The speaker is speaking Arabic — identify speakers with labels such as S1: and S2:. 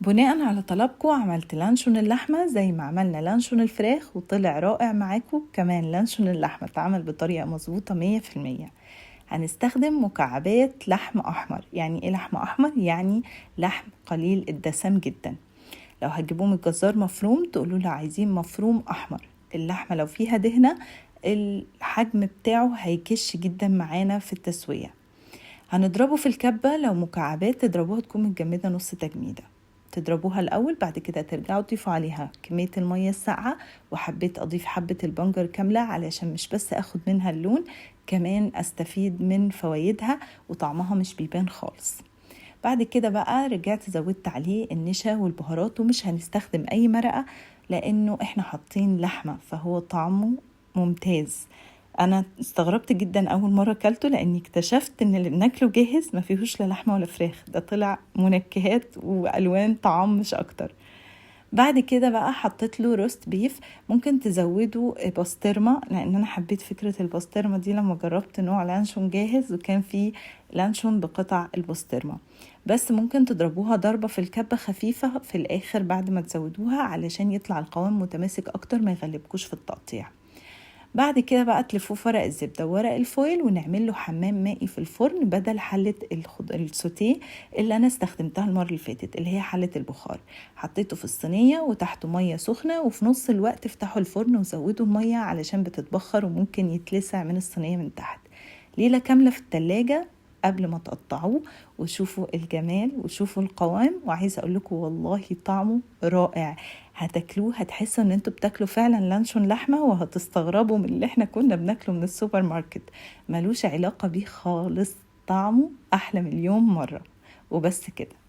S1: بناء على طلبكم عملت لانشون اللحمة زي ما عملنا لانشون الفراخ وطلع رائع معاكم. كمان لانشون اللحمة اتعمل بطريقة مظبوطة 100%. هنستخدم مكعبات لحم أحمر. يعني ايه لحم أحمر؟ يعني لحم قليل الدسم جدا. لو هتجيبوه من الجزار مفروم تقولوا له عايزين مفروم أحمر. اللحمة لو فيها دهنة الحجم بتاعه هيكش جدا معانا في التسوية. هنضربه في الكبة. لو مكعبات تضربوها تكون متجمدة نص تجميدة. تضربوها الأول، بعد كده ترجعوا تضيفوا عليها كمية المية الساقعة، وحبيت أضيف حبة البنجر كاملة علشان مش بس أخد منها اللون، كمان أستفيد من فوائدها وطعمها مش بيبان خالص. بعد كده بقى رجعت زودت عليه النشا والبهارات، ومش هنستخدم أي مرقة لأنه إحنا حاطين لحمة فهو طعمه ممتاز. انا استغربت جدا اول مره اكلته لاني اكتشفت ان اللي بناكله جاهز ما فيهوش لا لحمه ولا فراخ، ده طلع منكهات والوان طعام مش اكتر. بعد كده بقى حطيت له روست بيف. ممكن تزودوا بسطرمه لان انا حبيت فكره البسطرمه دي لما جربت نوع لانشون جاهز وكان فيه لانشون بقطع البسطرمه. بس ممكن تضربوها ضربه في الكبه خفيفه في الاخر بعد ما تزودوها علشان يطلع القوام متماسك اكتر ما يغلبكوش في التقطيع. بعد كده بقى تلفوه في ورق الزبدة وورق الفويل ونعمل له حمام مائي في الفرن بدل حلة السوتيه اللي أنا استخدمتها المرة اللي فاتت اللي هي حلة البخار. حطيته في الصينية وتحته مية سخنة، وفي نص الوقت افتحوا الفرن وزودوا المية علشان بتتبخر وممكن يتلسع من الصينية من تحت. ليلة كاملة في التلاجة قبل ما تقطعوه، وشوفوا الجمال وشوفوا القوام. وعايزة اقول لكم والله طعمه رائع. هتاكلوه هتحسوا ان انتوا بتاكلوا فعلا لانشون لحمة، وهتستغربوا من اللي احنا كنا بناكله من السوبر ماركت. ملوش علاقة بيه خالص، طعمه احلى مليون مرة. وبس كده.